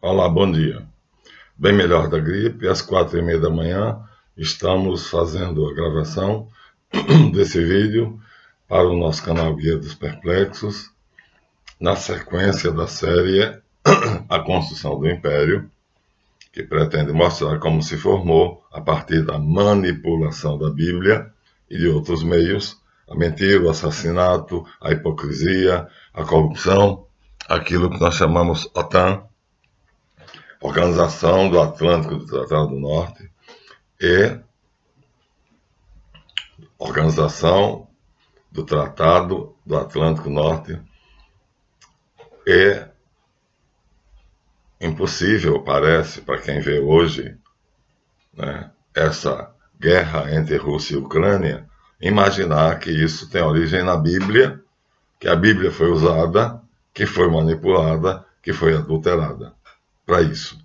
Olá, bom dia. Bem melhor da gripe, às 4h30 da manhã, estamos fazendo a gravação desse vídeo para o nosso canal Guia dos Perplexos, na sequência da série A Construção do Império, que pretende mostrar como se formou, a partir da manipulação da Bíblia e de outros meios, a mentira, o assassinato, a hipocrisia, a corrupção, aquilo que nós chamamos OTAN, Organização do Atlântico do Tratado do Norte, e Organização do Tratado do Atlântico Norte. É impossível, parece, para quem vê hoje, né, essa guerra entre Rússia e Ucrânia, imaginar que isso tem origem na Bíblia, que a Bíblia foi usada, que foi manipulada, que foi adulterada para isso.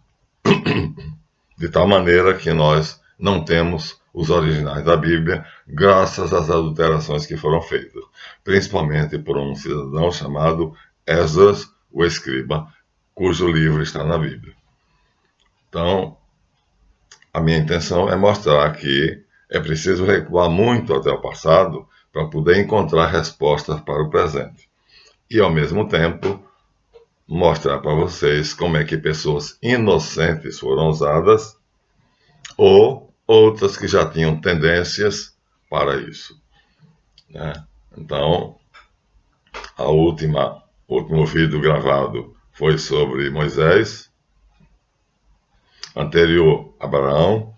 De tal maneira que nós não temos os originais da Bíblia, graças às adulterações que foram feitas, principalmente por um cidadão chamado Esdras, o escriba, cujo livro está na Bíblia. Então, a minha intenção é mostrar que é preciso recuar muito até o passado para poder encontrar respostas para o presente. E, ao mesmo tempo, mostrar para vocês como é que pessoas inocentes foram usadas ou outras que já tinham tendências para isso, né? Então, o último vídeo gravado foi sobre Moisés, anterior Abraão,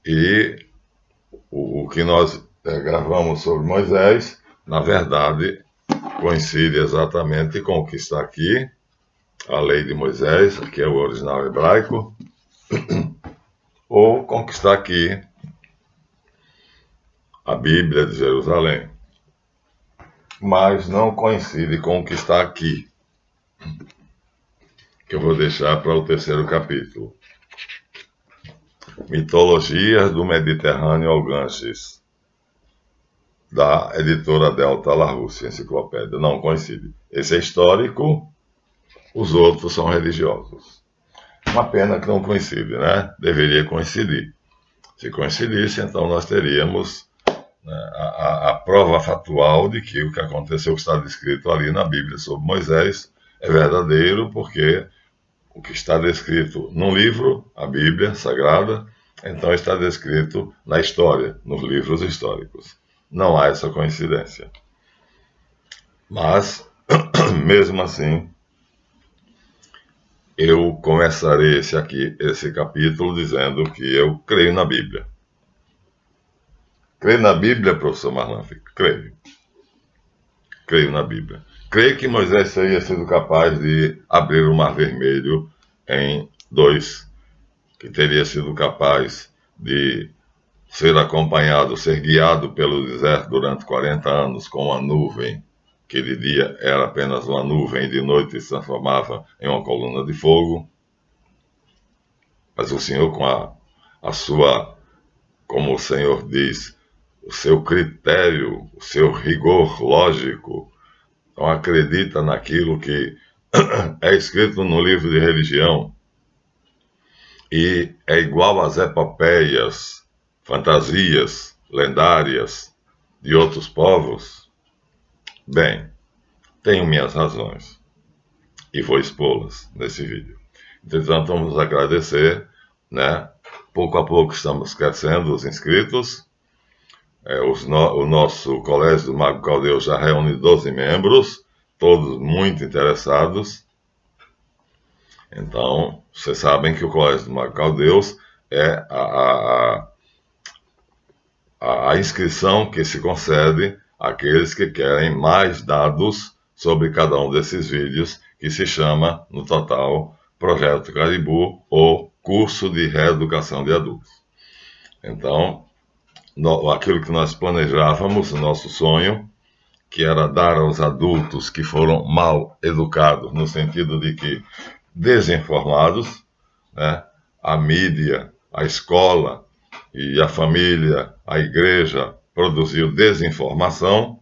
e o que nós gravamos sobre Moisés, na verdade, coincide exatamente com o que está aqui, a lei de Moisés, que é o original hebraico, ou com o que está aqui, a Bíblia de Jerusalém. Mas não coincide com o que está aqui, que eu vou deixar para o terceiro capítulo. Mitologias do Mediterrâneo ao Ganges, da editora Delta La Rússia, enciclopédia. Não coincide. Esse é histórico, os outros são religiosos. Uma pena que não coincide, né? Deveria coincidir. Se coincidisse, então nós teríamos, né, a prova factual de que o que aconteceu, que está descrito ali na Bíblia sobre Moisés, é verdadeiro, porque o que está descrito num livro, a Bíblia Sagrada, então está descrito na história, nos livros históricos. Não há essa coincidência. Mas, mesmo assim, eu começarei esse capítulo dizendo que eu creio na Bíblia. Creio na Bíblia, professor Marlan? Creio. Creio na Bíblia. Creio que Moisés teria sido capaz de abrir o Mar Vermelho em dois, que teria sido capaz de ser acompanhado, ser guiado pelo deserto durante 40 anos com uma nuvem, que de dia era apenas uma nuvem e de noite se transformava em uma coluna de fogo. Mas o Senhor, com a sua, como o Senhor diz, o seu critério, o seu rigor lógico, então acredita naquilo que é escrito no livro de religião e é igual às epopeias, fantasias lendárias de outros povos. Bem, tenho minhas razões e vou expô-las nesse vídeo. Entretanto, vamos agradecer, né? Pouco a pouco estamos crescendo os inscritos. O nosso Colégio do Mago Caldeu já reúne 12 membros, todos muito interessados. Então, vocês sabem que o Colégio do Mago Caldeus é a inscrição que se concede àqueles que querem mais dados sobre cada um desses vídeos, que se chama, no total, Projeto Caribou ou Curso de Reeducação de Adultos. Então, aquilo que nós planejávamos, o nosso sonho, que era dar aos adultos que foram mal educados, no sentido de que desinformados, né, a mídia, a escola e a família, a igreja, produziu desinformação,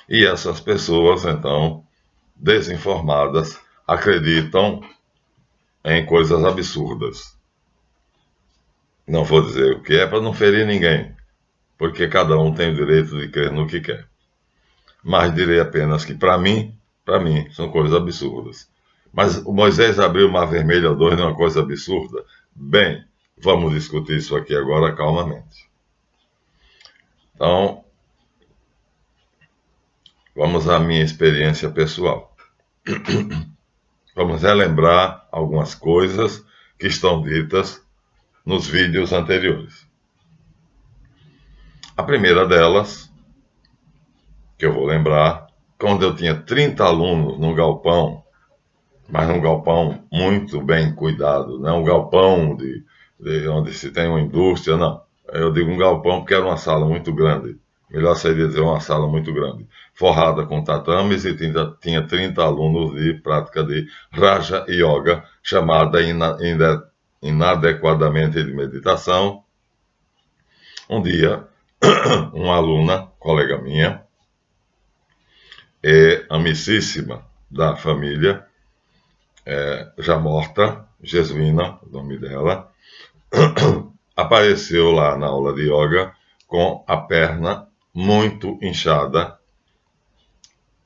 e essas pessoas, então, desinformadas, acreditam em coisas absurdas. Não vou dizer o que é para não ferir ninguém, porque cada um tem o direito de crer no que quer. Mas direi apenas que, para mim, são coisas absurdas. Mas o Moisés abriu o Mar Vermelho a dois não é uma coisa absurda? Bem, vamos discutir isso aqui agora calmamente. Então, vamos à minha experiência pessoal. Vamos relembrar algumas coisas que estão ditas nos vídeos anteriores. A primeira delas, que eu vou lembrar, quando eu tinha 30 alunos num galpão, mas num galpão muito bem cuidado, não é um galpão de onde se tem uma indústria, não. Eu digo um galpão porque era uma sala muito grande. Melhor seria dizer uma sala muito grande, forrada com tatames e tinha 30 alunos de prática de Raja Yoga, chamada inadequadamente de meditação. Um dia, uma aluna, colega minha, amicíssima da família, já morta, Jesuína, o nome dela, apareceu lá na aula de yoga com a perna muito inchada,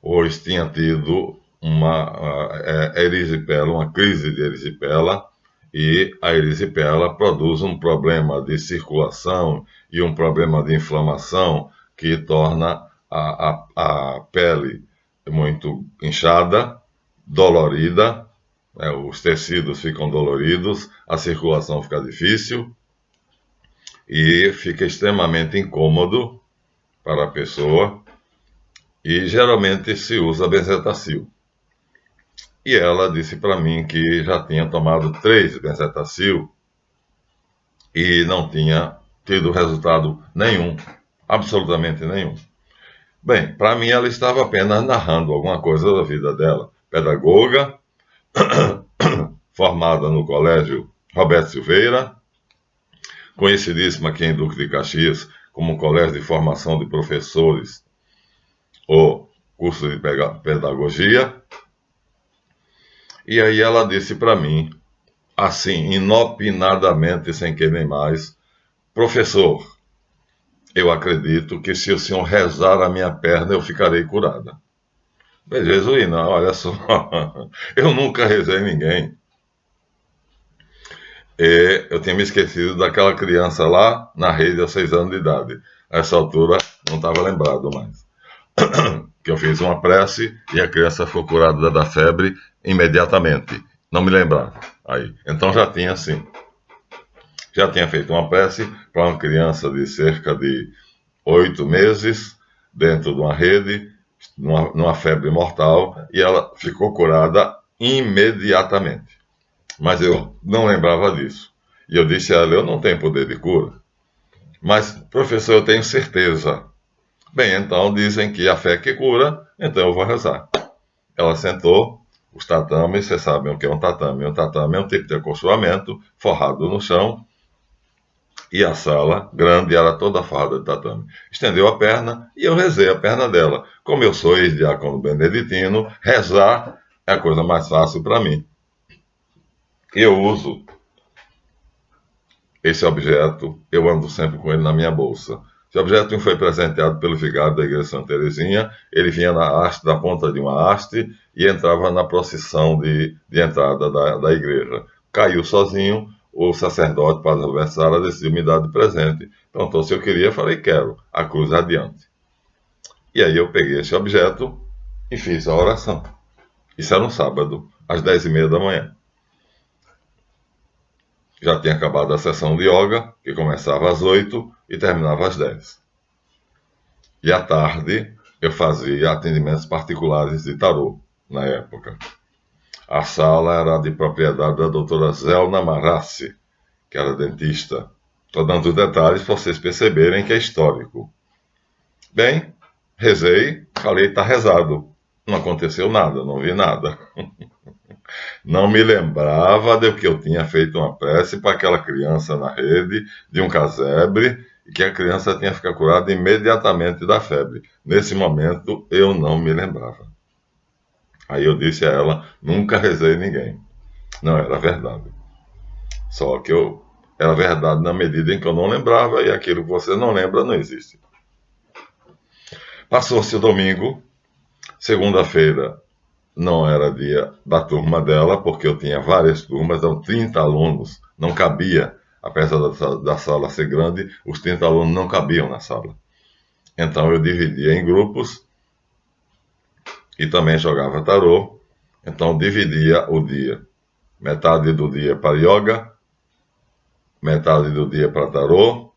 pois tinha tido uma erisipela, uma crise de erisipela, e a erisipela produz um problema de circulação e um problema de inflamação que torna a pele muito inchada, dolorida, os tecidos ficam doloridos, a circulação fica difícil e fica extremamente incômodo para a pessoa, e geralmente se usa benzetacil. E ela disse para mim que já tinha tomado 3 benzetacil e não tinha tido resultado nenhum, absolutamente nenhum. Bem, para mim ela estava apenas narrando alguma coisa da vida dela. Pedagoga, formada no Colégio Roberto Silveira, conhecidíssima aqui em Duque de Caxias como Colégio de Formação de Professores ou curso de pedagogia. E aí ela disse para mim, assim, inopinadamente, sem querer mais, professor, eu acredito que se o senhor rezar a minha perna, eu ficarei curada. Bem, Jesuína, olha só, eu nunca rezei ninguém. Eu tinha me esquecido daquela criança lá na rede aos 6 anos de idade. A essa altura, não estava lembrado mais. Que eu fiz uma prece e a criança ficou curada da febre imediatamente. Não me lembrava. Aí. Então já tinha assim. Já tinha feito uma prece para uma criança de cerca de 8 meses, dentro de uma rede, numa febre mortal, e ela ficou curada imediatamente. Mas eu não lembrava disso. E eu disse a ela, eu não tenho poder de cura. Mas, professor, eu tenho certeza. Bem, então dizem que a fé que cura, então eu vou rezar. Ela sentou, os tatames, vocês sabem o que é um tatame. Um tatame é um tipo de acolchoamento forrado no chão, e a sala grande era toda forrada de tatame. Estendeu a perna e eu rezei a perna dela. Como eu sou ex-diácono beneditino, rezar é a coisa mais fácil para mim. Eu uso esse objeto, eu ando sempre com ele na minha bolsa. Esse objeto me foi presenteado pelo vigário da Igreja Santa Teresinha. Ele vinha na haste, da ponta de uma haste, e entrava na procissão de entrada da igreja. Caiu sozinho, o sacerdote, Padre Roberto Sara, decidiu me dar de presente. Perguntou se eu queria, falei, quero, a cruz adiante. E aí eu peguei esse objeto e fiz a oração. Isso era um sábado, às 10h30 da manhã. Já tinha acabado a sessão de yoga, que começava às 8 e terminava às 10. E à tarde eu fazia atendimentos particulares de tarô, na época. A sala era de propriedade da doutora Zelna Marassi, que era dentista. Estou dando os detalhes para vocês perceberem que é histórico. Bem, rezei, falei, está rezado. Não aconteceu nada, não vi nada. Não me lembrava de que eu tinha feito uma prece para aquela criança na rede, de um casebre, e que a criança tinha ficado curada imediatamente da febre. Nesse momento, eu não me lembrava. Aí eu disse a ela, nunca rezei ninguém. Não era verdade. Só que era verdade na medida em que eu não lembrava, e aquilo que você não lembra não existe. Passou-se o domingo, segunda-feira não era dia da turma dela, porque eu tinha várias turmas, eram 30 alunos, não cabia, apesar da sala ser grande, os 30 alunos não cabiam na sala. Então eu dividia em grupos e também jogava tarô, então dividia o dia. Metade do dia para yoga, metade do dia para tarô,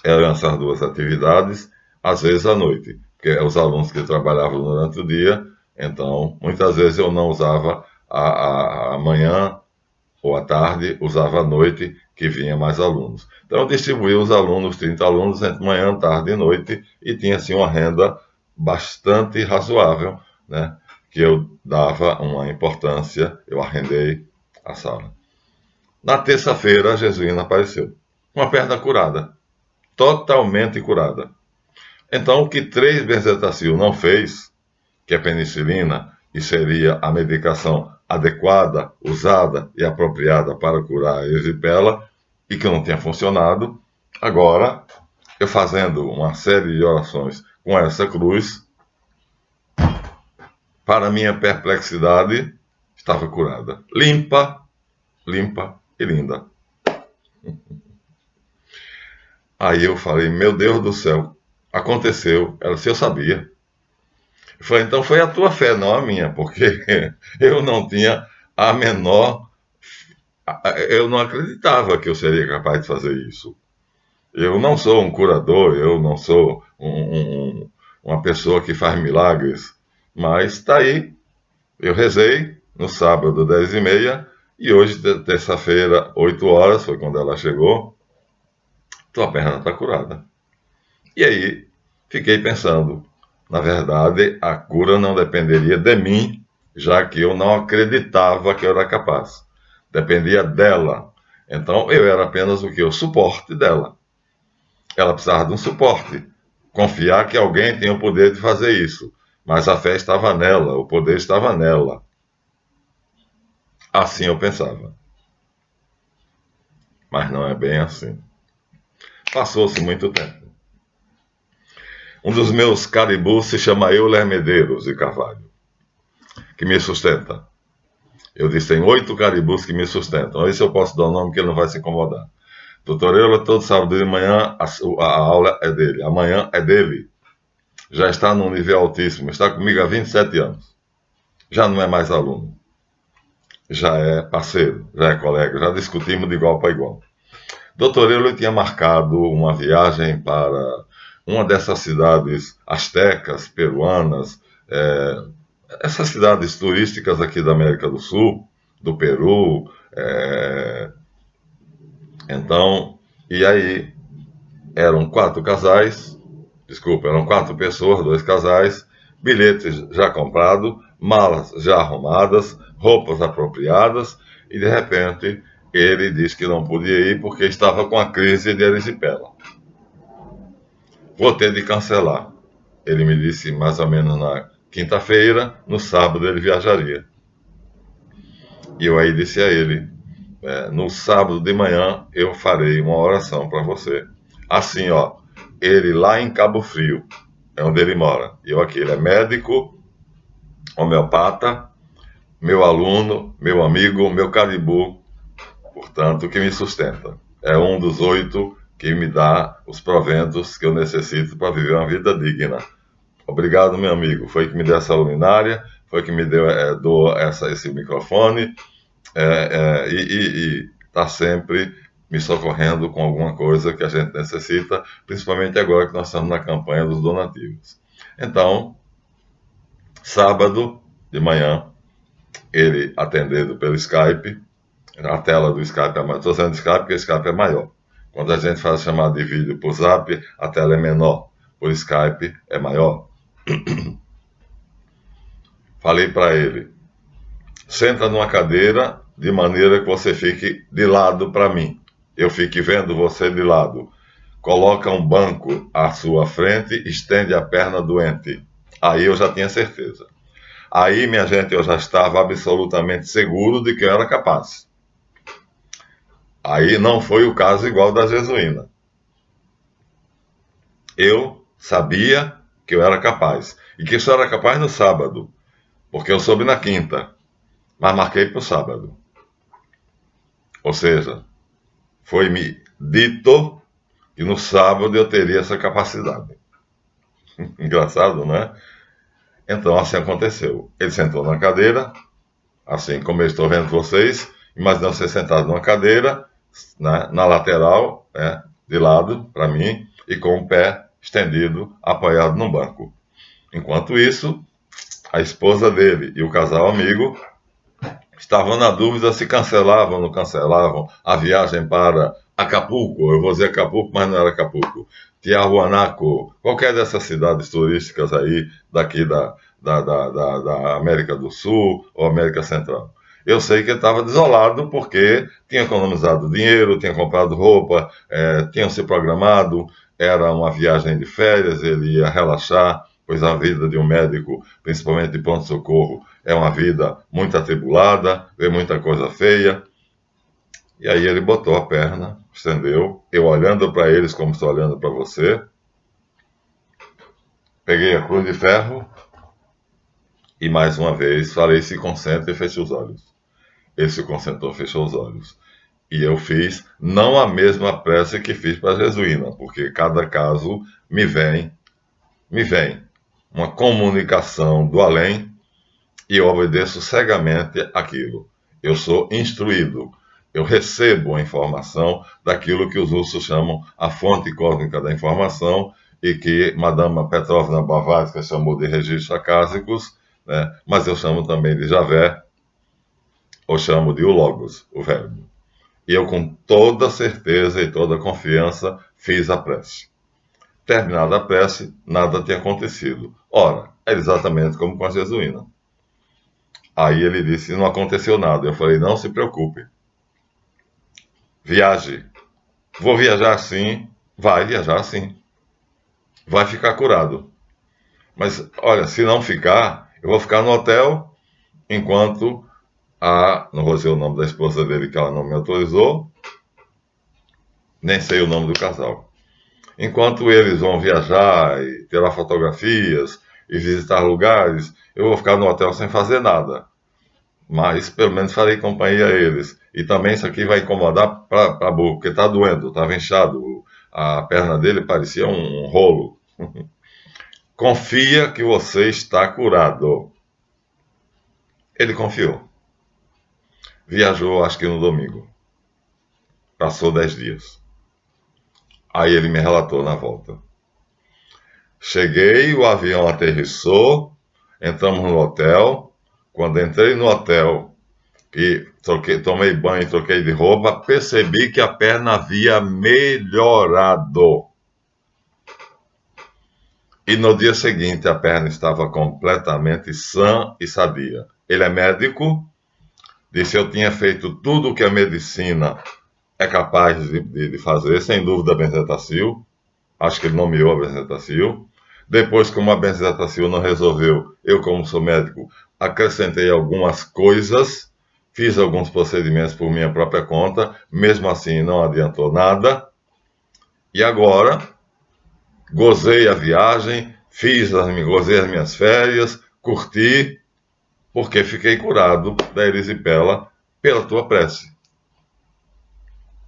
eram essas duas atividades, às vezes à noite, porque os alunos que trabalhavam durante o dia, então muitas vezes eu não usava a manhã ou à tarde, usava à noite, que vinha mais alunos. Então eu distribuía os alunos, 30 alunos, entre manhã, tarde e noite, e tinha assim uma renda bastante razoável, né, que eu dava uma importância, eu arrendei a sala. Na terça-feira, a Jesuína apareceu, com a perna curada, totalmente curada. Então, o que 3-benzetacil não fez, que é penicilina, e seria a medicação adequada, usada e apropriada para curar a erisipela, e que não tinha funcionado, agora, eu fazendo uma série de orações com essa cruz, para minha perplexidade, estava curada. Limpa, limpa e linda. Aí eu falei, meu Deus do céu, aconteceu. Ela disse, eu sabia. Eu falei, então foi a tua fé, não a minha, porque eu não tinha a menor... Eu não acreditava que eu seria capaz de fazer isso. Eu não sou um curador, eu não sou uma pessoa que faz milagres, mas está aí. Eu rezei no sábado, 10h30, e hoje, terça-feira, 8 horas, foi quando ela chegou, tua perna está curada. E aí, fiquei pensando, na verdade, a cura não dependeria de mim, já que eu não acreditava que eu era capaz. Dependia dela. Então, eu era apenas o que? O suporte dela. Ela precisava de um suporte. Confiar que alguém tem o poder de fazer isso. Mas a fé estava nela, o poder estava nela. Assim eu pensava. Mas não é bem assim. Passou-se muito tempo. Um dos meus caribus se chama Euler Medeiros de Carvalho, que me sustenta. Eu disse, tem 8 caribus que me sustentam. Esse eu posso dar o nome que ele não vai se incomodar. Doutor Euler, todo sábado de manhã, a aula é dele. Amanhã é dele. Já está num nível altíssimo. Está comigo há 27 anos. Já não é mais aluno. Já é parceiro, já é colega. Já discutimos de igual para igual. Doutor Euler tinha marcado uma viagem para uma dessas cidades astecas, peruanas, essas cidades turísticas aqui da América do Sul, do Peru, então, e aí eram 4 casais, eram 4 pessoas, 2 casais, bilhetes já comprados, malas já arrumadas, roupas apropriadas, e de repente ele disse que não podia ir porque estava com a crise de erisipela. Vou ter de cancelar. Ele me disse mais ou menos na quinta-feira, no sábado ele viajaria. E eu aí disse a ele, no sábado de manhã eu farei uma oração para você. Assim, ó, ele lá em Cabo Frio, é onde ele mora. E eu aqui, ele é médico, homeopata, meu aluno, meu amigo, meu caribu, portanto, que me sustenta. É um dos 8 que me dá os proventos que eu necessito para viver uma vida digna. Obrigado, meu amigo. Foi que me deu essa luminária, foi que me deu esse microfone, e está sempre me socorrendo com alguma coisa que a gente necessita, principalmente agora que nós estamos na campanha dos donativos. Então, sábado de manhã, ele atendendo pelo Skype, a tela do Skype é maior. Estou usando Skype porque o Skype é maior. Quando a gente faz chamada de vídeo por Zap, a tela é menor. Por Skype é maior. Falei para ele, senta numa cadeira de maneira que você fique de lado para mim. Eu fique vendo você de lado. Coloca um banco à sua frente, estende a perna doente. Aí eu já tinha certeza. Aí, minha gente, eu já estava absolutamente seguro de que eu era capaz. Aí não foi o caso igual da Jesuína. Eu sabia que eu era capaz. E que isso era capaz no sábado, porque eu soube na quinta, mas marquei para o sábado. Ou seja, foi-me dito que no sábado eu teria essa capacidade. Engraçado, né? Então, assim aconteceu. Ele sentou na cadeira, assim como eu estou vendo vocês, imaginando ser sentado numa cadeira, né, na lateral, né, de lado, para mim, e com o pé estendido, apoiado no banco. Enquanto isso, a esposa dele e o casal amigo estavam na dúvida se cancelavam ou não cancelavam a viagem para Acapulco, eu vou dizer Acapulco, mas não era Acapulco, Tiahuanaco, qualquer dessas cidades turísticas aí, daqui da América do Sul ou América Central. Eu sei que ele estava desolado porque tinha economizado dinheiro, tinha comprado roupa, tinham se programado, era uma viagem de férias, ele ia relaxar, pois a vida de um médico, principalmente de pronto-socorro, é uma vida muito atribulada, vê muita coisa feia. E aí ele botou a perna, estendeu, eu olhando para eles como estou olhando para você, peguei a cruz de ferro e mais uma vez falei: se concentre e feche os olhos. Ele se concentrou, fechou os olhos. E eu fiz não a mesma prece que fiz para a Jesuína, porque cada caso me vem uma comunicação do além e eu obedeço cegamente aquilo. Eu sou instruído. Eu recebo a informação daquilo que os russos chamam a fonte cósmica da informação e que Madame Petrovna Blavatsky chamou de registros acásicos, né? Mas eu chamo também de Javé, ou chamo de o Logos, o verbo. E eu, com toda certeza e toda confiança, fiz a prece. Terminada a prece, nada tinha acontecido. Ora, é exatamente como com a Jesuína. Aí ele disse: não aconteceu nada. Eu falei: não se preocupe. Viaje. Vou viajar sim. Vai viajar sim. Vai ficar curado. Mas, olha, se não ficar, eu vou ficar no hotel enquanto não vou dizer o nome da esposa dele, que ela não me autorizou, nem sei o nome do casal. Enquanto eles vão viajar e tirar fotografias e visitar lugares, eu vou ficar no hotel sem fazer nada. Mas pelo menos farei companhia a eles. E também isso aqui vai incomodar para burro, porque está doendo, estava inchado. A perna dele parecia um rolo. Confia que você está curado. Ele confiou. Viajou, acho que no domingo. Passou 10 dias. Aí ele me relatou na volta. Cheguei, o avião aterrissou, entramos no hotel. Quando entrei no hotel e tomei banho e troquei de roupa, percebi que a perna havia melhorado. E no dia seguinte a perna estava completamente sã e sadia. Ele é médico, disse que eu tinha feito tudo o que a medicina é capaz de fazer, sem dúvida a benzetacil. Acho que ele nomeou a benzetacil. Depois, como a benzetacil não resolveu, eu, como sou médico, acrescentei algumas coisas, fiz alguns procedimentos por minha própria conta, mesmo assim não adiantou nada. E agora, gozei a viagem, gozei as minhas férias, curti, porque fiquei curado da erisipela pela tua prece.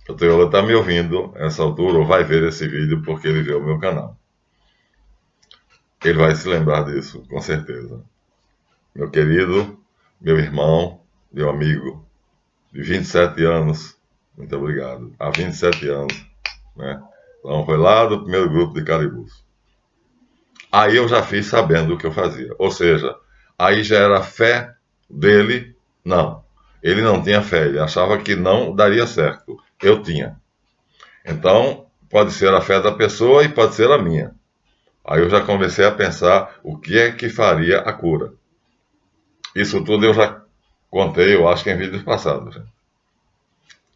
O Teola está me ouvindo nessa altura, ou vai ver esse vídeo porque ele vê o meu canal. Ele vai se lembrar disso, com certeza. Meu querido, meu irmão, meu amigo, de 27 anos, muito obrigado. Há 27 anos, né? Então foi lá do primeiro grupo de caribus. Aí eu já fiz sabendo o que eu fazia. Ou seja, aí já era a fé dele, não. Ele não tinha fé, ele achava que não daria certo. Eu tinha. Então, pode ser a fé da pessoa e pode ser a minha. Aí eu já comecei a pensar o que é que faria a cura. Isso tudo eu já contei, eu acho que em vídeos passados.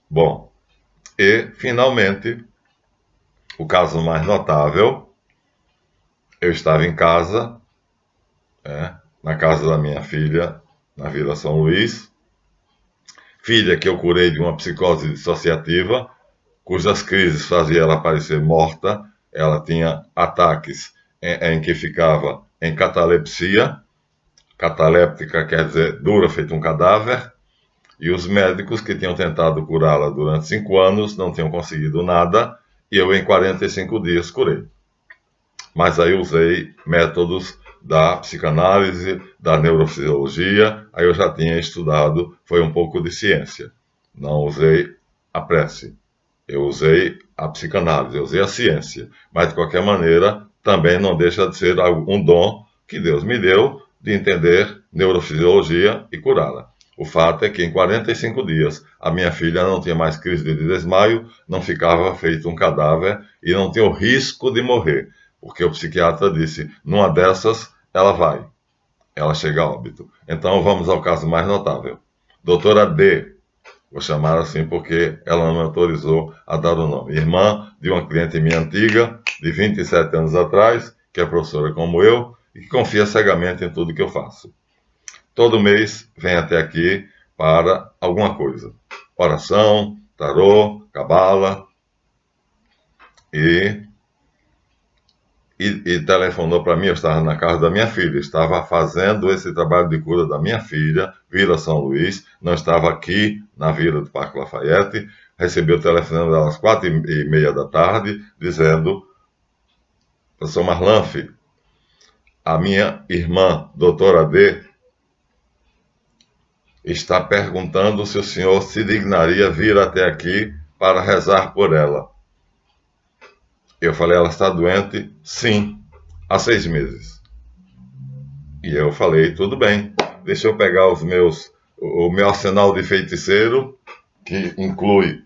Bom, e finalmente, o caso mais notável, eu estava em casa, né, na casa da minha filha, na Vila São Luís. Filha que eu curei de uma psicose dissociativa, cujas crises faziam ela parecer morta. Ela tinha ataques em que ficava em catalepsia. Cataléptica quer dizer dura, feito um cadáver. E os médicos que tinham tentado curá-la durante 5 anos não tinham conseguido nada. E eu, em 45 dias, curei. Mas aí usei métodos da psicanálise, da neurofisiologia. Aí eu já tinha estudado, foi um pouco de ciência. Não usei a prece. Eu usei a psicanálise, eu usei a ciência. Mas, de qualquer maneira, também não deixa de ser um dom que Deus me deu de entender neurofisiologia e curá-la. O fato é que em 45 dias a minha filha não tinha mais crise de desmaio, não ficava feito um cadáver e não tinha o risco de morrer, porque o psiquiatra disse, numa dessas ela chega a óbito. Então vamos ao caso mais notável. Doutora D, vou chamar assim porque ela não me autorizou a dar o nome. Irmã de uma cliente minha antiga, de 27 anos atrás, que é professora como eu, e que confia cegamente em tudo que eu faço. Todo mês vem até aqui para alguma coisa. Oração, tarô, cabala. E telefonou para mim, eu estava na casa da minha filha, estava fazendo esse trabalho de cura da minha filha, Vila São Luís, não estava aqui na Vila do Parque Lafayette. Recebi o telefone dela às 4h30 da tarde, dizendo, professor Marlanf, a minha irmã, doutora D, está perguntando se o senhor se dignaria vir até aqui para rezar por ela. Eu falei, ela está doente? Sim, há 6 meses. E eu falei, tudo bem, deixa eu pegar o meu arsenal de feiticeiro, que inclui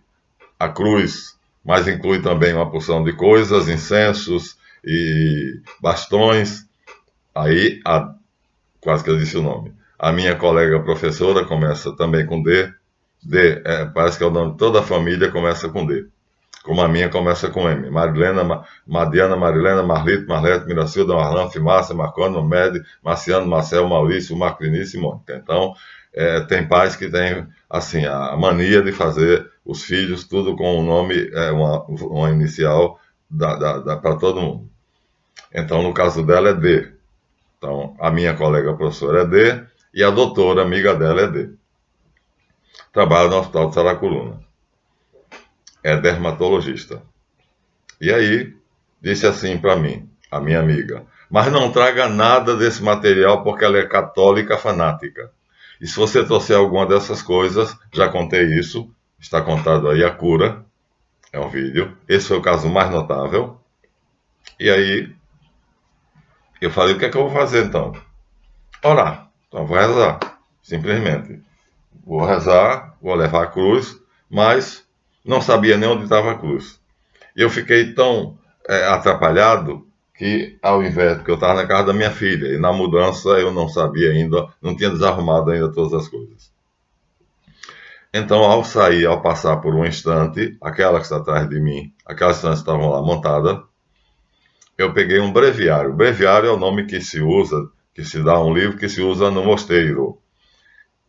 a cruz, mas inclui também uma porção de coisas, incensos e bastões. Aí, quase que eu disse o nome. A minha colega professora começa também com D. D, parece que é o nome de toda a família, começa com D. Como a minha começa com M. Marilena, Madiana, Marilena, Marlito, Marlete, Miracilda, Marlanf, Márcia, Marcona, Med, Marciano, Marcel, Maurício, Marcrinice e Mônica. Então, tem pais que têm, assim, a mania de fazer os filhos tudo com um nome, uma inicial para todo mundo. Então, no caso dela é D. Então, a minha colega professora é D e a doutora, amiga dela, é D. Trabalha no Hospital de Saracuruna. É dermatologista. E aí, disse assim para mim, a minha amiga, mas não traga nada desse material porque ela é católica fanática. E se você trouxer alguma dessas coisas, já contei isso, está contado aí a cura, é um vídeo. Esse foi o caso mais notável. E aí, eu falei, o que é que eu vou fazer então? Orar. Então, vou rezar, simplesmente. Vou rezar, vou levar a cruz, mas não sabia nem onde estava a cruz. E eu fiquei tão atrapalhado que, ao invés, porque eu estava na casa da minha filha, e na mudança eu não sabia ainda, não tinha desarrumado ainda todas as coisas. Então, ao sair, ao passar por um instante, aquela que está atrás de mim, aquelas estantes estavam lá montadas, eu peguei um breviário. Breviário é o nome que se usa, que se dá a um livro que se usa no mosteiro,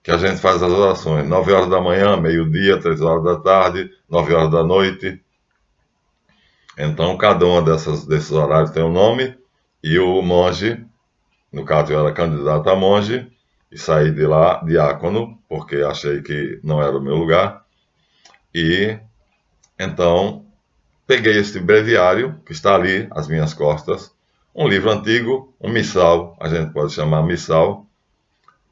que a gente faz as orações, 9 horas da manhã, meio-dia, 3 horas da tarde, 9 horas da noite. Então, cada um desses horários tem um nome, e o monge, no caso eu era candidato a monge, e saí de lá diácono, porque achei que não era o meu lugar, e então peguei este breviário, que está ali às minhas costas, um livro antigo, um missal, a gente pode chamar missal.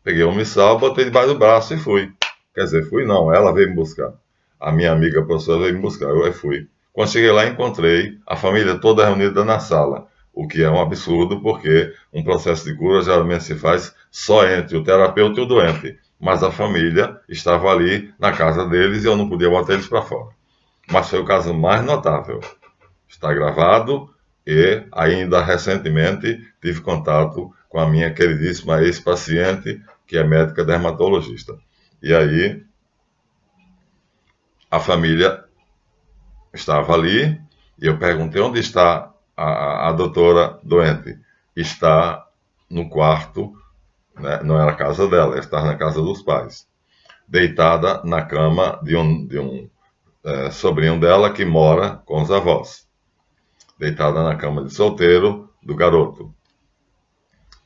Peguei um missal, botei debaixo do braço e fui. Quer dizer, fui não, ela veio me buscar. A minha amiga professora veio me buscar, eu fui. Quando cheguei lá, encontrei a família toda reunida na sala, o que é um absurdo, porque um processo de cura geralmente se faz só entre o terapeuta e o doente. Mas a família estava ali na casa deles e eu não podia botar eles para fora. Mas foi o caso mais notável. Está gravado e ainda recentemente tive contato com a minha queridíssima ex-paciente, que é médica dermatologista. E aí a família estava ali e eu perguntei onde está a doutora doente. Está no quarto, né? Não era a casa dela, ela estava na casa dos pais, deitada na cama de um sobrinho dela que mora com os avós, deitada na cama de solteiro do garoto.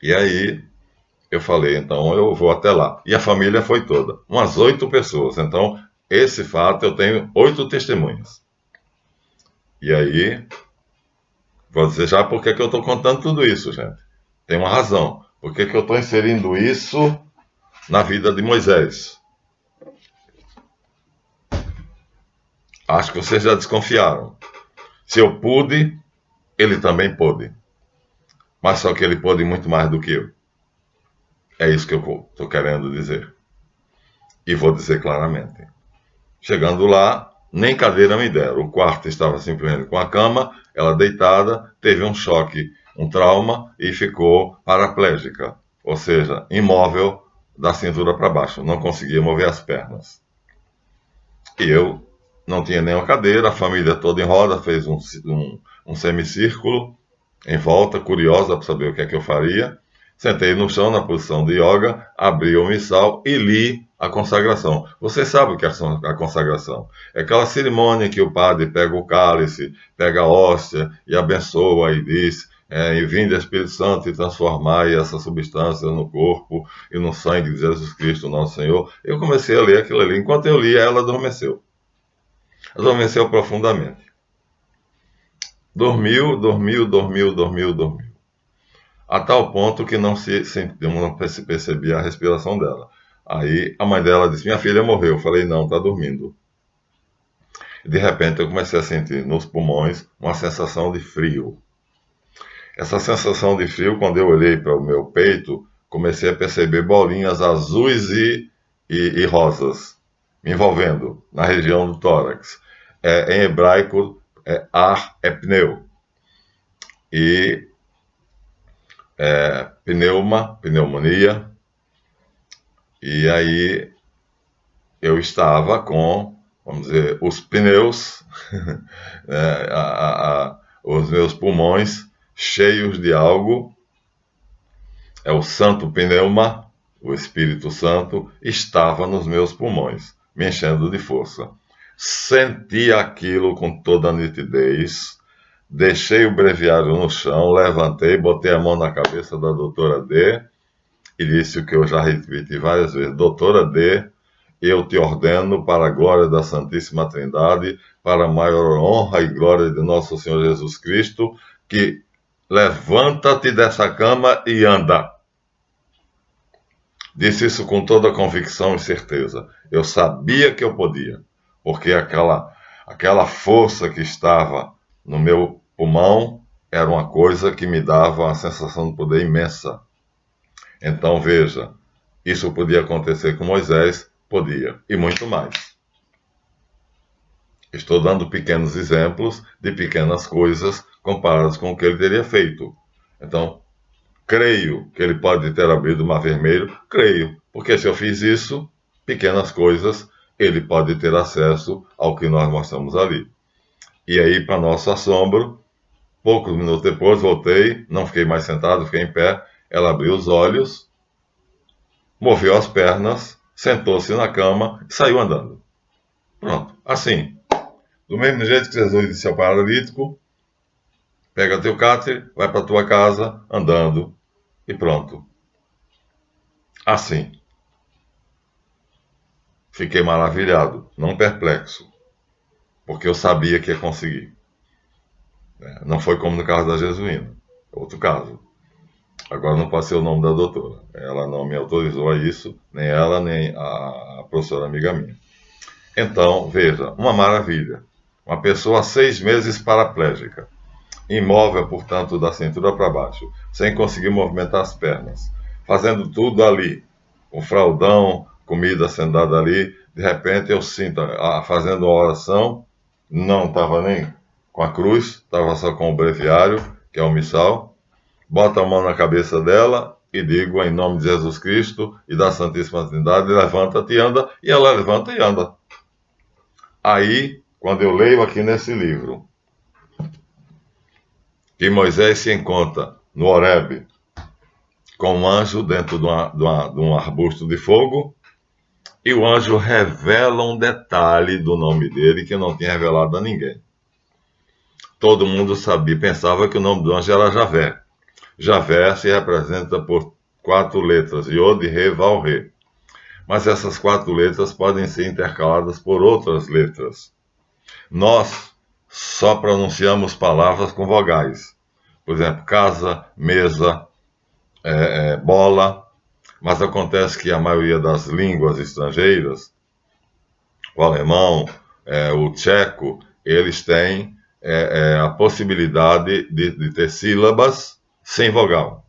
E aí eu falei, então eu vou até lá. E a família foi toda, umas 8 pessoas. Então, esse fato eu tenho 8 testemunhas. E aí, vou dizer já por que eu estou contando tudo isso, gente. Tem uma razão. Por que eu estou inserindo isso na vida de Moisés? Acho que vocês já desconfiaram. Se eu pude, ele também pôde. Mas só que ele pôde muito mais do que eu. É isso que eu estou querendo dizer. E vou dizer claramente. Chegando lá, nem cadeira me deram. O quarto estava simplesmente com a cama, ela deitada, teve um choque, um trauma e ficou paraplégica. Ou seja, imóvel da cintura para baixo. Não conseguia mover as pernas. E eu não tinha nenhuma cadeira, a família toda em roda fez um semicírculo em volta, curiosa para saber o que é que eu faria. Sentei no chão na posição de yoga, abri o missal e li a consagração. Você sabe o que é a consagração? É aquela cerimônia que o padre pega o cálice, pega a hóstia e abençoa e diz: e vinde Espírito Santo e transformai essa substância no corpo e no sangue de Jesus Cristo, nosso Senhor. Eu comecei a ler aquilo ali. Enquanto eu lia, ela adormeceu. Adormeceu profundamente. Dormiu. A tal ponto que não se percebia a respiração dela. Aí a mãe dela disse: minha filha morreu. Eu falei: não, está dormindo. E de repente eu comecei a sentir nos pulmões uma sensação de frio. Essa sensação de frio, quando eu olhei para o meu peito, comecei a perceber bolinhas azuis e rosas me envolvendo na região do tórax. Em hebraico, ar é pneu. E pneumonia. E aí eu estava com, vamos dizer, os pneus, os meus pulmões cheios de algo. É o santo pneuma, o Espírito Santo, estava nos meus pulmões, me enchendo de força. Senti aquilo com toda a nitidez, deixei o breviário no chão, levantei, botei a mão na cabeça da doutora D e disse o que eu já repeti várias vezes: doutora D, eu te ordeno para a glória da Santíssima Trindade, para a maior honra e glória de nosso Senhor Jesus Cristo, que levanta-te dessa cama e anda. Disse isso com toda a convicção e certeza. Eu sabia que eu podia, porque aquela força que estava no meu pulmão era uma coisa que me dava uma sensação de poder imensa. Então veja, isso podia acontecer com Moisés, podia, e muito mais. Estou dando pequenos exemplos de pequenas coisas comparadas com o que ele teria feito. Então, creio que ele pode ter abrido o Mar Vermelho, creio, porque se eu fiz isso, pequenas coisas, ele pode ter acesso ao que nós mostramos ali. E aí, para nosso assombro, poucos minutos depois, voltei, não fiquei mais sentado, fiquei em pé, ela abriu os olhos, moveu as pernas, sentou-se na cama e saiu andando. Pronto, assim. Do mesmo jeito que Jesus disse ao paralítico: pega teu catre, vai para tua casa andando e pronto. Assim. Fiquei maravilhado, não perplexo, porque eu sabia que ia conseguir. Não foi como no caso da Jesuína, outro caso. Agora não passei o nome da doutora. Ela não me autorizou a isso, nem ela, nem a professora amiga minha. Então, veja, uma maravilha. Uma pessoa há 6 meses paraplégica, imóvel, portanto, da cintura para baixo, sem conseguir movimentar as pernas, fazendo tudo ali, com fraldão, comida sendo dada ali. De repente eu sinto, fazendo uma oração, não estava nem com a cruz, estava só com o breviário, que é o missal, boto a mão na cabeça dela e digo, em nome de Jesus Cristo e da Santíssima Trindade, levanta-te e anda, e ela levanta e anda. Aí, quando eu leio aqui nesse livro, que Moisés se encontra no Horebe com um anjo dentro de um arbusto de fogo, e o anjo revela um detalhe do nome dele que não tinha revelado a ninguém. Todo mundo sabia, pensava que o nome do anjo era Javé. Javé se representa por 4 letras, Yod, Re, Val, Re. Mas essas 4 letras podem ser intercaladas por outras letras. Nós só pronunciamos palavras com vogais. Por exemplo, casa, mesa, bola. Mas acontece que a maioria das línguas estrangeiras, o alemão, o tcheco, eles têm a possibilidade de ter sílabas sem vogal.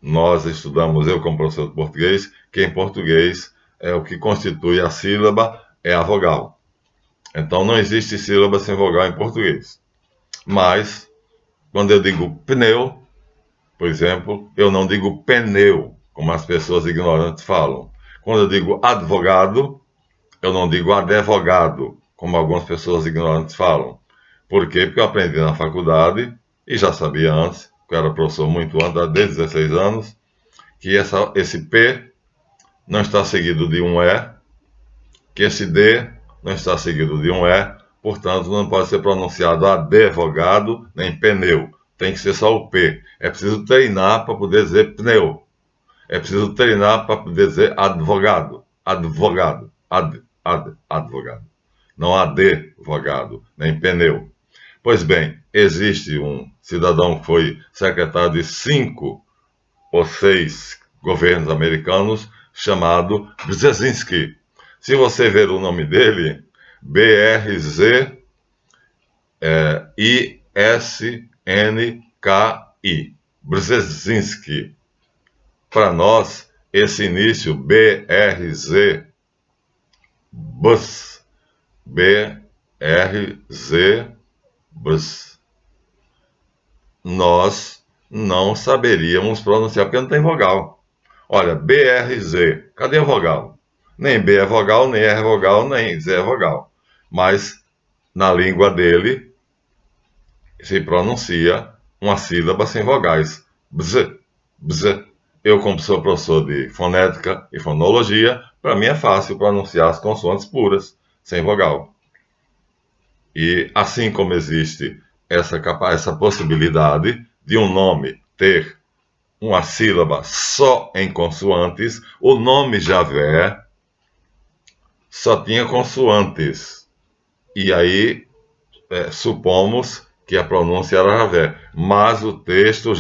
Nós estudamos, eu como professor de português, que em português o que constitui a sílaba é a vogal. Então não existe sílaba sem vogal em português. Mas, quando eu digo pneu, por exemplo, eu não digo pneu, como as pessoas ignorantes falam. Quando eu digo advogado, eu não digo advogado, como algumas pessoas ignorantes falam. Por quê? Porque eu aprendi na faculdade, e já sabia antes, que eu era professor muito antes, desde 16 anos, que esse P não está seguido de um E, que esse D não está seguido de um E, portanto não pode ser pronunciado advogado nem pneu. Tem que ser só o P. É preciso treinar para poder dizer pneu. É preciso treinar para poder dizer advogado. Advogado. Advogado. Não advogado, nem pneu. Pois bem, existe um cidadão que foi secretário de 5 ou 6 governos americanos, chamado Brzezinski. Se você ver o nome dele, Brzisnki, Brzezinski. Para nós, esse início BRZ, BRZ, nós não saberíamos pronunciar, porque não tem vogal. Olha, BRZ, cadê a vogal? Nem B é vogal, nem R é vogal, nem Z é vogal. Mas, na língua dele, se pronuncia uma sílaba sem vogais. Bz, bz. Eu, como sou professor de fonética e fonologia, para mim é fácil pronunciar as consoantes puras, sem vogal. E assim como existe essa possibilidade de um nome ter uma sílaba só em consoantes, o nome Javé só tinha consoantes. E aí supomos que a pronúncia era Javé. Mas o texto,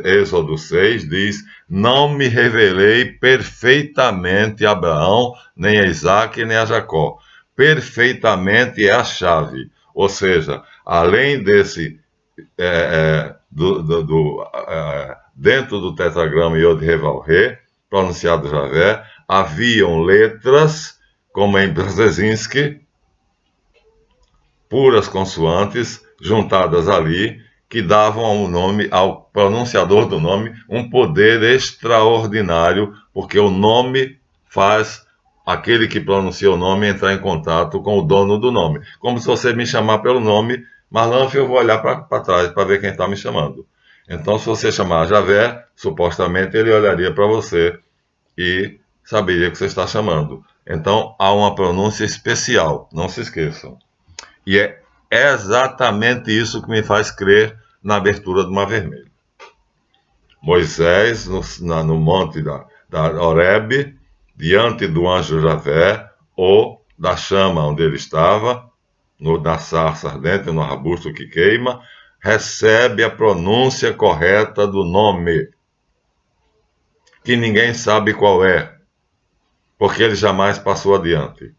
Êxodo 6, diz: não me revelei perfeitamente a Abraão, nem a Isaac, nem a Jacó. Perfeitamente é a chave. Ou seja, além desse dentro do tetragrama Yod He Vav He, pronunciado Javé, haviam letras, como em Brzezinski, puras consoantes, juntadas ali, que davam ao nome, ao pronunciador do nome, um poder extraordinário, porque o nome faz aquele que pronuncia o nome entrar em contato com o dono do nome. Como se você me chamar pelo nome, Marlanf, eu vou olhar para trás para ver quem está me chamando. Então, se você chamar Javé, supostamente ele olharia para você e saberia que você está chamando. Então, há uma pronúncia especial, não se esqueçam. E é exatamente isso que me faz crer na abertura do Mar Vermelho. Moisés, no monte da Horebe, diante do anjo Javé, ou da chama onde ele estava, na sarça ardente, no arbusto que queima, recebe a pronúncia correta do nome, que ninguém sabe qual é, porque ele jamais passou adiante.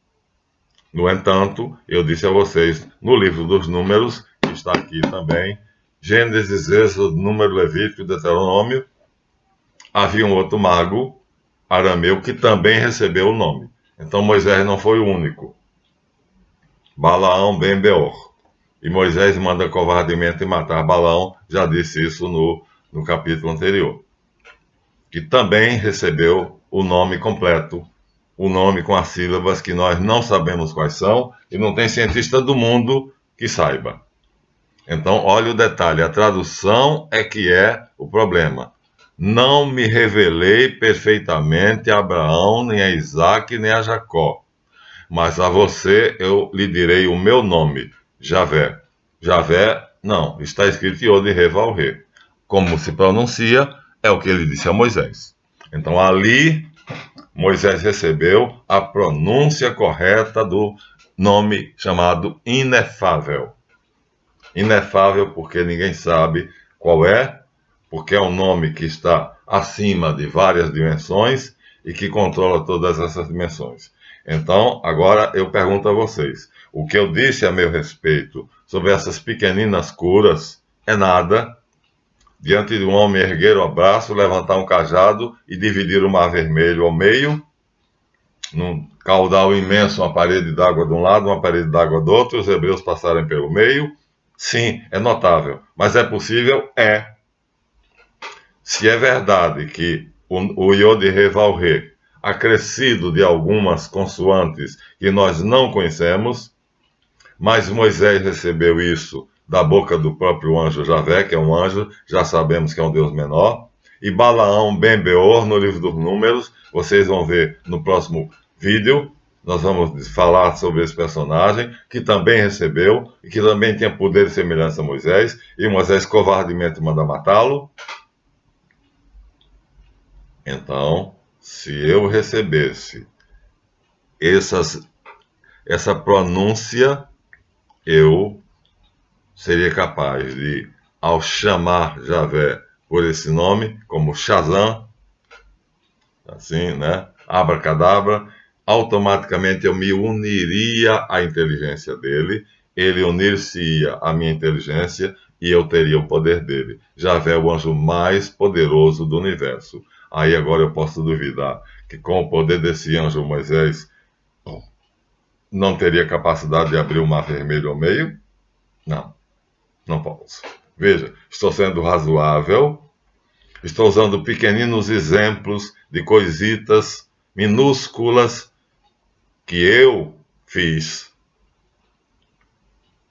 No entanto, eu disse a vocês, no livro dos Números, que está aqui também, Gênesis, Êxodo, Número, Levítico e Deuteronômio, havia um outro mago arameu que também recebeu o nome. Então Moisés não foi o único. Balaão ben Beor. E Moisés manda covardemente matar Balaão, já disse isso no capítulo anterior. Que também recebeu o nome completo, o nome com as sílabas que nós não sabemos quais são, e não tem cientista do mundo que saiba. Então, olha o detalhe, a tradução é que é o problema. não me revelei perfeitamente a Abraão, nem a Isaque, nem a Jacó. Mas a você eu lhe direi o meu nome, Javé. Javé, não, está escrito Yod-Hê-Vav-Hê. Como se pronuncia, é o que ele disse a Moisés. Então ali, Moisés recebeu a pronúncia correta do nome chamado inefável. Inefável porque ninguém sabe qual é, porque é um nome que está acima de várias dimensões e que controla todas essas dimensões. Então, agora eu pergunto a vocês, o que eu disse a meu respeito sobre essas pequeninas curas é nada diante de um homem erguer o braço, levantar um cajado e dividir o mar vermelho ao meio, num caudal imenso, uma parede d'água de um lado, uma parede d'água do outro, os hebreus passarem pelo meio. Sim, é notável, mas é possível? É. Se é verdade que o Yod-Hê-Vav-Hê acrescido de algumas consoantes que nós não conhecemos, mas Moisés recebeu isso da boca do próprio anjo Javé, que é um anjo, já sabemos que é um Deus menor, e Balaão ben Beor, no livro dos Números, vocês vão ver no próximo vídeo, nós vamos falar sobre esse personagem, que também recebeu, e que também tinha poder de semelhança a Moisés, e Moisés covardemente manda matá-lo. Então, se eu recebesse essa pronúncia, eu seria capaz de, ao chamar Javé por esse nome, como Shazam, assim, né? Abracadabra, automaticamente eu me uniria à inteligência dele, ele unir-se-ia à minha inteligência e eu teria o poder dele. Javé é o anjo mais poderoso do universo. Aí agora eu posso duvidar que com o poder desse anjo Moisés não teria capacidade de abrir o mar vermelho ao meio? Não, não posso. Veja, estou sendo razoável, estou usando pequeninos exemplos de coisitas minúsculas que eu fiz,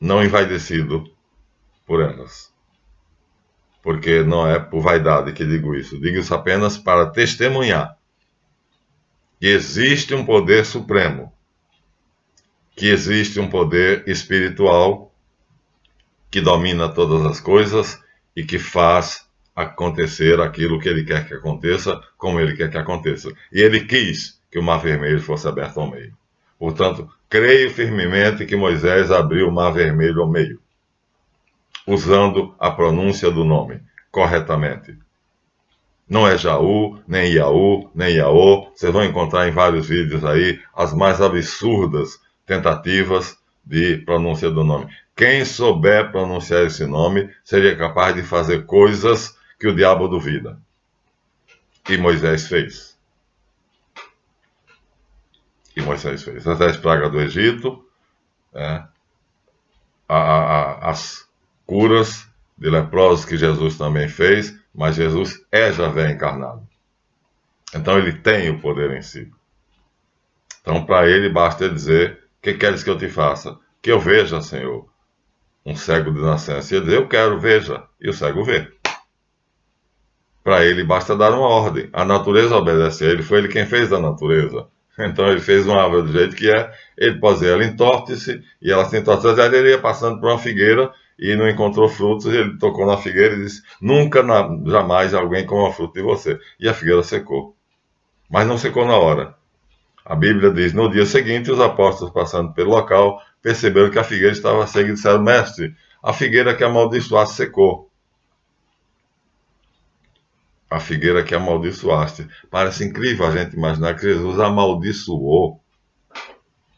não envaidecido por elas. Porque não é por vaidade que digo isso. Digo isso apenas para testemunhar que existe um poder supremo, que existe um poder espiritual que domina todas as coisas e que faz acontecer aquilo que ele quer que aconteça, como ele quer que aconteça. E ele quis que o Mar Vermelho fosse aberto ao meio. Portanto, creio firmemente que Moisés abriu o Mar Vermelho ao meio, usando a pronúncia do nome corretamente. Não é Jaú, nem Iaú, nem Iaô. Vocês vão encontrar em vários vídeos aí as mais absurdas tentativas de pronúncia do nome. Quem souber pronunciar esse nome seria capaz de fazer coisas que o diabo duvida. E Moisés fez. As 10 pragas do Egito, as curas de leprosos que Jesus também fez, mas Jesus é Javé encarnado. Então ele tem o poder em si. Então para ele basta dizer: que queres que eu te faça? Que eu veja, Senhor, um cego de nascença. E ele diz: eu quero, veja. E o cego vê. Para ele basta dar uma ordem. A natureza obedece a ele, foi ele quem fez a natureza. Então ele fez uma árvore do jeito que é, ele pode dizer, ela entorte-se, e ela se entorce. Ele ia passando por uma figueira e não encontrou frutos, e ele tocou na figueira e disse: nunca, jamais alguém coma fruto de você. E a figueira secou. Mas não secou na hora. A Bíblia diz: no dia seguinte, os apóstolos, passando pelo local, perceberam que a figueira estava seca e disseram: mestre, a figueira que amaldiçoaste secou. A figueira que amaldiçoaste. Parece incrível a gente imaginar que Jesus amaldiçoou.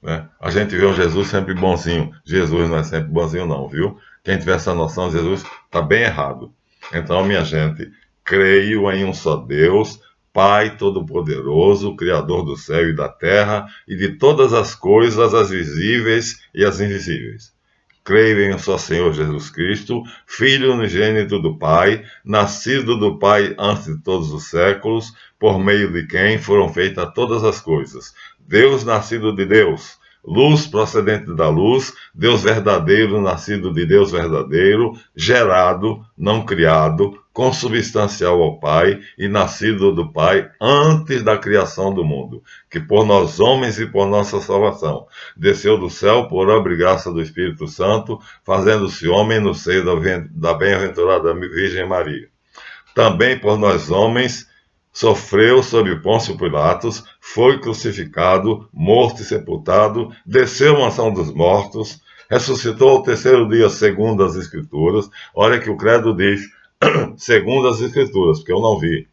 Né? A gente vê um Jesus sempre bonzinho. Jesus não é sempre bonzinho não, viu? Quem tiver essa noção, Jesus está bem errado. Então, minha gente, creio em um só Deus, Pai Todo-Poderoso, Criador do céu e da terra, e de todas as coisas, as visíveis e as invisíveis. Creio em um só Senhor Jesus Cristo, Filho unigênito do Pai, nascido do Pai antes de todos os séculos, por meio de quem foram feitas todas as coisas. Deus nascido de Deus, luz procedente da luz, Deus verdadeiro, nascido de Deus verdadeiro, gerado, não criado, consubstancial ao Pai e nascido do Pai antes da criação do mundo, que por nós homens e por nossa salvação desceu do céu por obra e graça do Espírito Santo, fazendo-se homem no seio da bem-aventurada Virgem Maria. Também por nós homens sofreu sob Pôncio Pilatos, foi crucificado, morto e sepultado, desceu à mansão dos mortos, ressuscitou ao terceiro dia segundo as Escrituras. Olha que o credo diz segundo as Escrituras, porque eu não vi.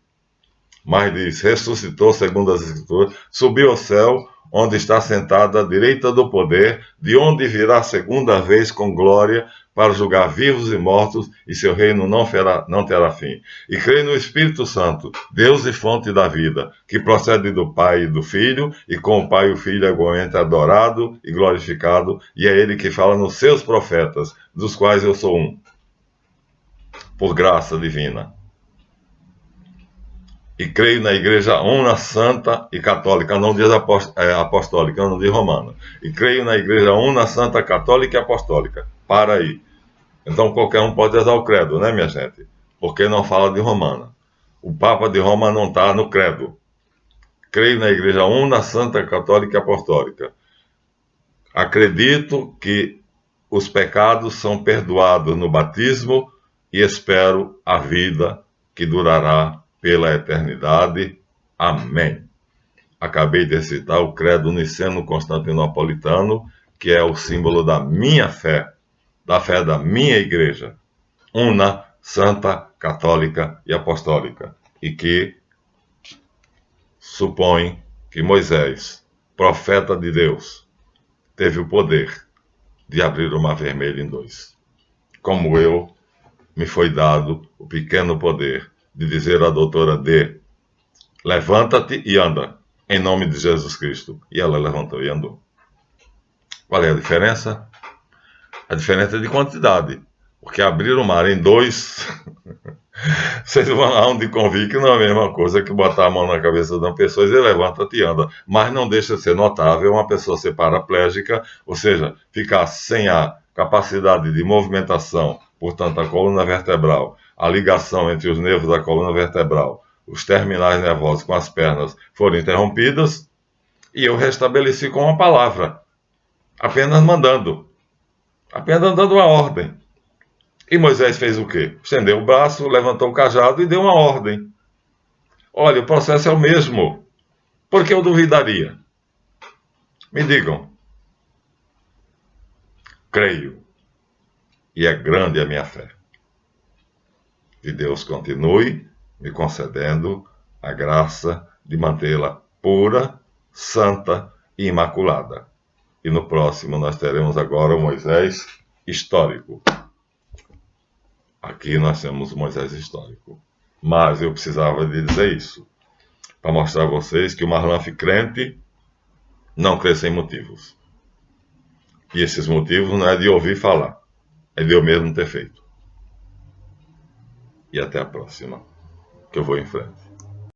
Mas diz, ressuscitou segundo as Escrituras, subiu ao céu, onde está sentado à direita do poder, de onde virá a segunda vez com glória, para julgar vivos e mortos, e seu reino não terá fim. E creio no Espírito Santo, Deus e fonte da vida, que procede do Pai e do Filho, e com o Pai e o Filho é igualmente adorado e glorificado, e é Ele que fala nos seus profetas, dos quais eu sou um, por graça divina. E creio na Igreja Una, Santa e Católica, não diz apostólica, não diz romana. E creio na Igreja Una, Santa, Católica e Apostólica. Para aí. Então qualquer um pode usar o credo, né, minha gente? Porque não fala de romana. O Papa de Roma não está no credo. Creio na Igreja Una, Santa, Católica e Apostólica. Acredito que os pecados são perdoados no batismo e espero a vida que durará pela eternidade. Amém. Acabei de citar o credo niceno-constantinopolitano, que é o símbolo da minha fé, da fé da minha igreja, una, santa, católica e apostólica, e que supõe que Moisés, profeta de Deus, teve o poder de abrir o Mar Vermelho em dois. Como eu, me foi dado o pequeno poder de dizer à doutora D, levanta-te e anda, em nome de Jesus Cristo. E ela levantou e andou. Qual é a diferença? A diferença é de quantidade. Porque abrir o mar em dois, vocês vão de convir que não é a mesma coisa que botar a mão na cabeça de uma pessoa e dizer levanta-te e anda. Mas não deixa de ser notável uma pessoa ser paraplégica, ou seja, ficar sem a capacidade de movimentação, portanto a coluna vertebral, a ligação entre os nervos da coluna vertebral, os terminais nervosos com as pernas foram interrompidas, e eu restabeleci com uma palavra, apenas mandando, apenas dando uma ordem. E Moisés fez o quê? Estendeu o braço, levantou o cajado e deu uma ordem. Olha, o processo é o mesmo. Por que eu duvidaria? Me digam. Creio. E é grande a minha fé. Que Deus continue me concedendo a graça de mantê-la pura, santa e imaculada. E no próximo nós teremos agora o Moisés histórico. Aqui nós temos o Moisés histórico. Mas eu precisava de dizer isso, para mostrar a vocês que o Marlanf crente não crê sem motivos. E esses motivos não é de ouvir falar, é de eu mesmo ter feito. E até a próxima, que eu vou em frente.